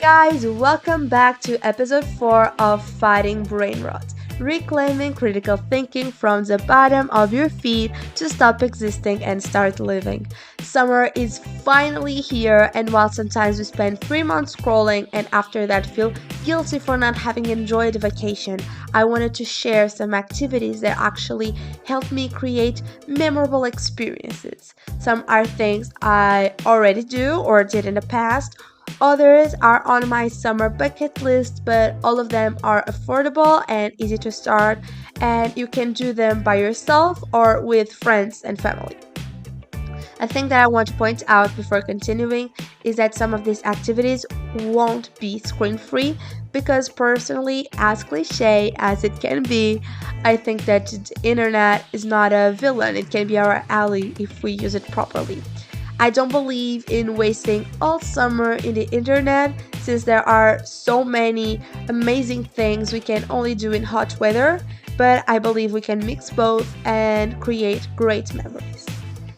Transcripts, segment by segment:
guys, welcome back to episode 4 of Fighting Brain Rot, reclaiming critical thinking from the bottom of your feet to stop existing and start living. Summer is finally here, and while sometimes we spend 3 months scrolling and after that feel guilty for not having enjoyed the vacation, I wanted to share some activities that actually helped me create memorable experiences. Some are things I already do or did in the past. Others are on my summer bucket list, but all of them are affordable and easy to start, and you can do them by yourself or with friends and family. A thing that I want to point out before continuing is that some of these activities won't be screen free because, personally, as cliche as it can be, I think that the internet is not a villain, it can be our ally if we use it properly. I don't believe in wasting all summer in the internet since there are so many amazing things we can only do in hot weather, but I believe we can mix both and create great memories.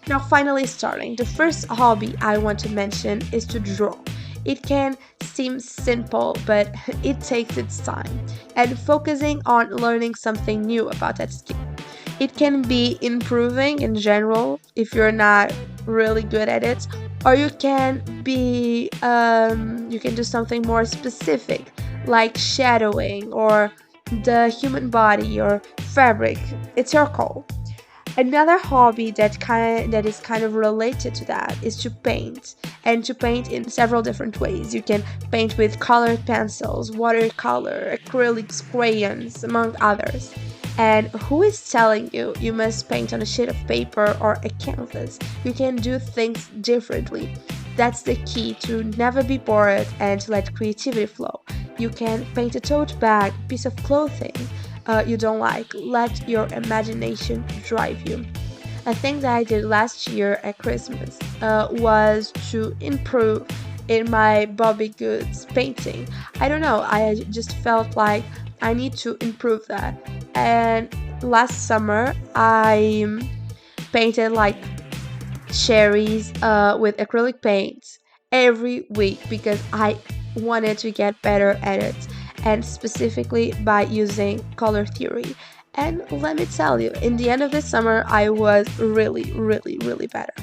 Now, finally starting, the first hobby I want to mention is to draw. It can seem simple, but it takes its time, and focusing on learning something new about that skill. It can be improving in general if you're not really good at it, or you can do something more specific like shadowing or the human body or fabric. It's your call. Another hobby that is kind of related to that is to paint, and to paint in several different ways. You can paint with colored pencils, watercolor, acrylics, crayons, among others. And who is telling you you must paint on a sheet of paper or a canvas? You can do things differently. That's the key, to never be bored and to let creativity flow. You can paint a tote bag, piece of clothing you don't like. Let your imagination drive you. A thing that I did last year at Christmas was to improve in my Bobby Goods painting. I don't know, I just felt like I need to improve that. And last summer, I painted like cherries with acrylic paint every week because I wanted to get better at it, and specifically by using color theory. And let me tell you, in the end of the summer, I was really, really, really better.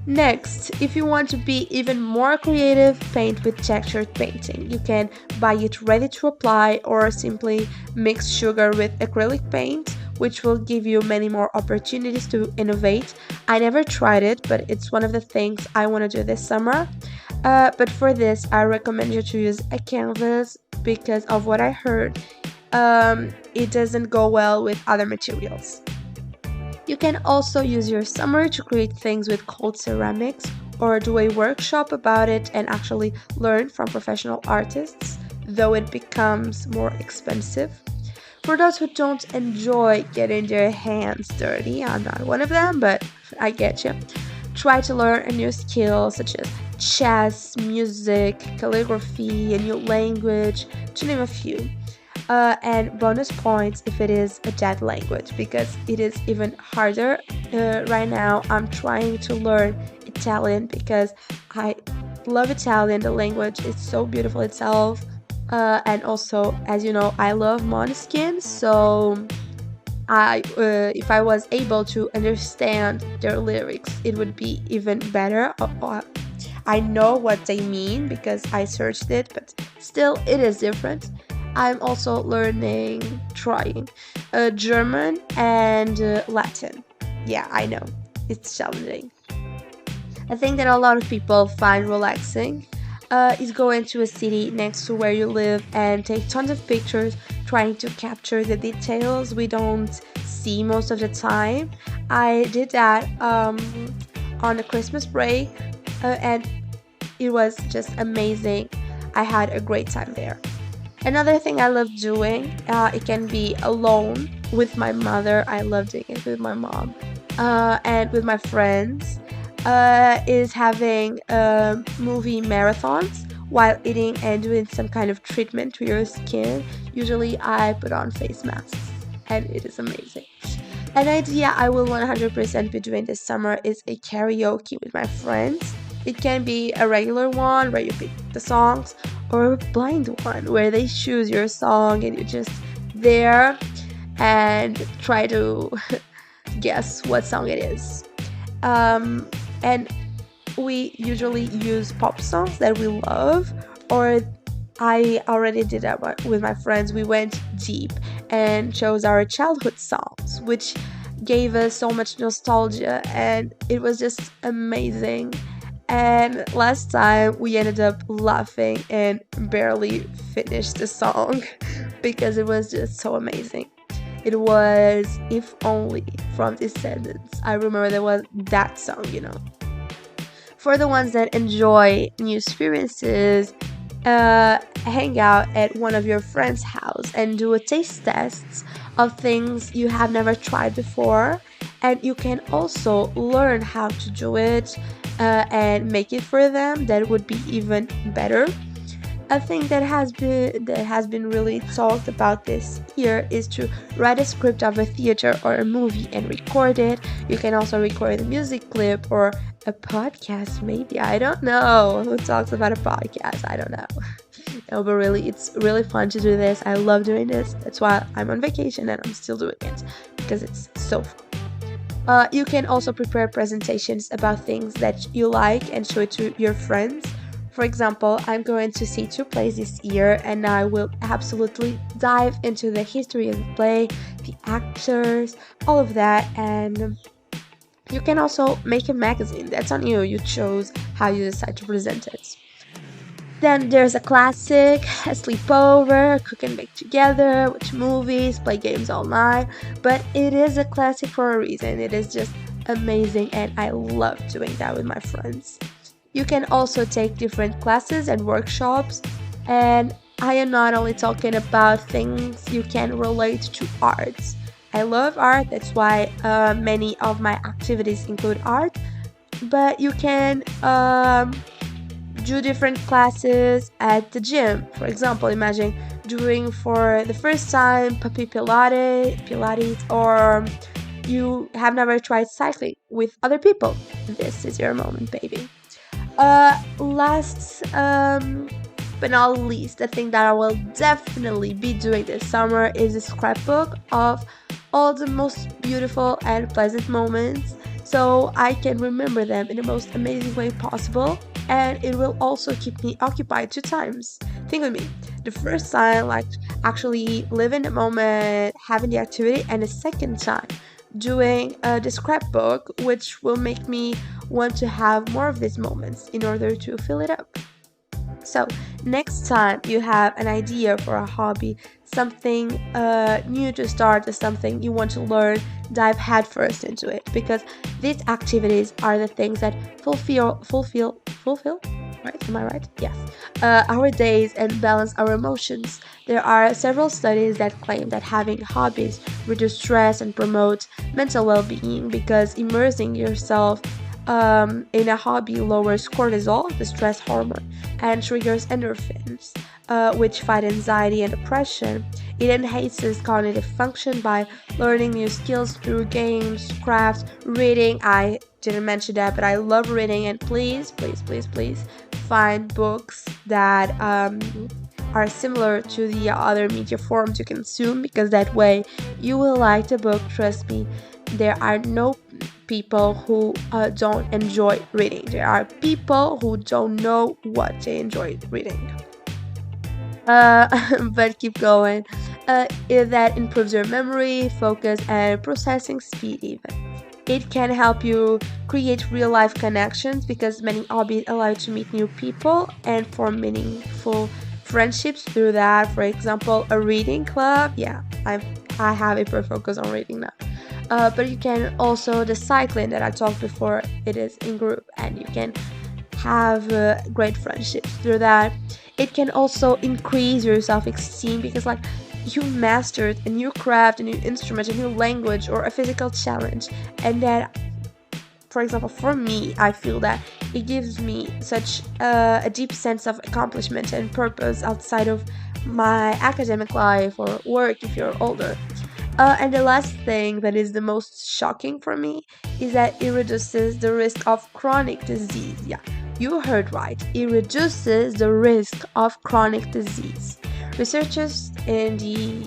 Next, if you want to be even more creative, paint with textured painting. You can buy it ready to apply or simply mix sugar with acrylic paint, which will give you many more opportunities to innovate. I never tried it, but it's one of the things I want to do this summer. But for this, I recommend you to use a canvas because of what I heard. It doesn't go well with other materials. You can also use your summer to create things with cold ceramics or do a workshop about it and actually learn from professional artists, though it becomes more expensive. For those who don't enjoy getting their hands dirty, I'm not one of them, but I get you. Try to learn a new skill such as chess, music, calligraphy, a new language, to name a few. And bonus points if it is a dead language, because it is even harder. Right now I'm trying to learn Italian because I love Italian. The language is so beautiful itself, and also, as you know, I love Måneskin, so if I was able to understand their lyrics, it would be even better. I know what they mean because I searched it, but still it is different. I'm also trying German and Latin. Yeah, I know, it's challenging. I think that a lot of people find relaxing is going to a city next to where you live and take tons of pictures, trying to capture the details we don't see most of the time. I did that on a Christmas break, and it was just amazing. I had a great time there. Another thing I love doing, it can be alone with my mother. I love doing it with my mom and with my friends, is having movie marathons while eating and doing some kind of treatment to your skin. Usually I put on face masks and it is amazing. An idea I will 100% be doing this summer is a karaoke with my friends. It can be a regular one where you pick the songs, or a blind one where they choose your song and you just there and try to guess what song it is. And we usually use pop songs that we love, or I already did that with my friends. We went deep and chose our childhood songs, which gave us so much nostalgia, and it was just amazing. And last time we ended up laughing and barely finished the song because it was just so amazing. It was If Only from Descendants. I remember there was that song. For the ones that enjoy new experiences, hang out at one of your friends' house and do a taste test of things you have never tried before. And you can also learn how to do it and make it for them. That would be even better. A thing that has been really talked about this year is to write a script of a theater or a movie and record it. You can also record a music clip or a podcast, maybe. I don't know who talks about a podcast. I don't know. No, but really, it's really fun to do this. I love doing this. That's why I'm on vacation and I'm still doing it because it's so fun. You can also prepare presentations about things that you like and show it to your friends. For example, I'm going to see two plays this year, and I will absolutely dive into the history of the play, the actors, all of that. And you can also make a magazine. That's on you. You chose how you decide to present it. Then there's a classic, a sleepover, cook and bake together, watch movies, play games all night. But it is a classic for a reason. It is just amazing, and I love doing that with my friends. You can also take different classes and workshops, and I am not only talking about things you can relate to arts. I love art, that's why many of my activities include art, but you can do different classes at the gym. For example, imagine doing for the first time puppy Pilates, or you have never tried cycling with other people. This is your moment, baby. Last but not least, the thing that I will definitely be doing this summer is a scrapbook of all the most beautiful and pleasant moments so I can remember them in the most amazing way possible, and it will also keep me occupied 2 times. Think with me. The first time, like actually living the moment, having the activity, and the second time doing the scrapbook, which will make me want to have more of these moments in order to fill it up. So, next time you have an idea for a hobby, something new to start, or something you want to learn, dive headfirst into it, because these activities are the things that fulfill. Right? Am I right? Yes. Our days and balance our emotions. There are several studies that claim that having hobbies reduce stress and promote mental well-being because immersing yourself in a hobby lowers cortisol, the stress hormone, and triggers endorphins, which fight anxiety and depression. It enhances cognitive function by learning new skills through games, crafts, reading. I didn't mention that, but I love reading, and please, please, please, please find books that are similar to the other media forms you consume, because that way you will like the book. Trust me, there are no people who don't enjoy reading. There are people who don't know what they enjoy reading. But keep going. That improves your memory, focus, and processing speed even. It can help you create real life connections because many hobbies allow you to meet new people and form meaningful friendships through that. For example, a reading club. Yeah, I have a focus on reading now. But you can also, the cycling that I talked before, it is in group, and you can have great friendships through that. It can also increase your self-esteem because like you mastered a new craft, a new instrument, a new language, or a physical challenge, and that, for example, for me, I feel that it gives me such a deep sense of accomplishment and purpose outside of my academic life or work if you're older. And the last thing that is the most shocking for me is that it reduces the risk of chronic disease. Yeah, You heard right, it reduces the risk of chronic disease. Researchers in the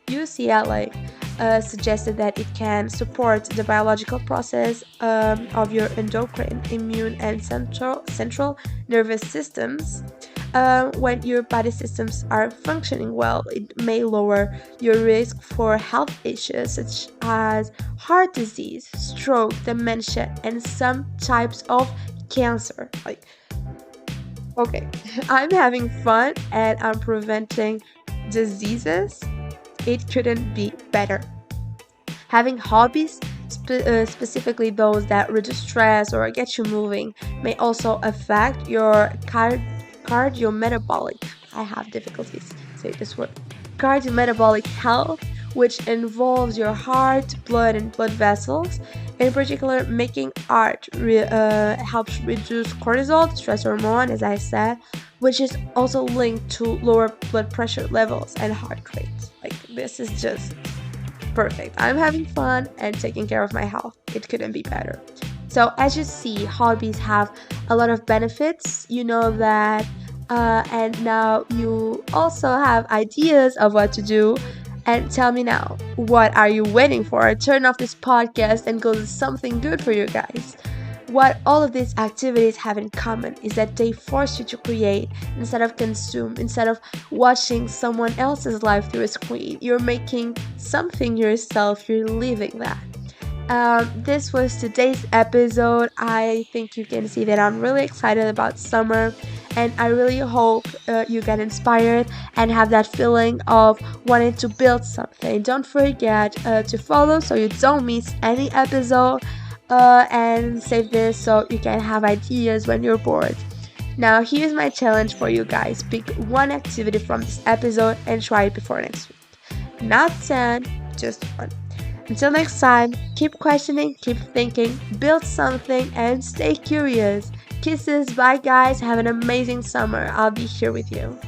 UCLA suggested that it can support the biological process of your endocrine, immune, and central nervous systems. When your body systems are functioning well, it may lower your risk for health issues such as heart disease, stroke, dementia, and some types of cancer. Like, okay, I'm having fun and I'm preventing diseases. It couldn't be better. Having hobbies, specifically those that reduce stress or get you moving, may also affect your cardiometabolic. I have difficulties say this word. Cardiometabolic health, which involves your heart, blood, and blood vessels. In particular, making art helps reduce cortisol, the stress hormone, as I said, which is also linked to lower blood pressure levels and heart rate. Like, this is just perfect. I'm having fun and taking care of my health. It couldn't be better. So, as you see, hobbies have a lot of benefits. You know that, and now you also have ideas of what to do. And tell me now, what are you waiting for? Turn off this podcast and go do something good for you guys. What all of these activities have in common is that they force you to create instead of consume, instead of watching someone else's life through a screen. You're making something yourself, you're living that. This was today's episode. I think you can see that I'm really excited about summer, and I really hope you get inspired and have that feeling of wanting to build something. Don't forget to follow so you don't miss any episode, and save this so you can have ideas when you're bored. Now, here's my challenge for you guys. Pick one activity from this episode and try it before next week. Not 10, just one. Until next time, keep questioning, keep thinking, build something, and stay curious. Kisses, bye guys, have an amazing summer. I'll be here with you.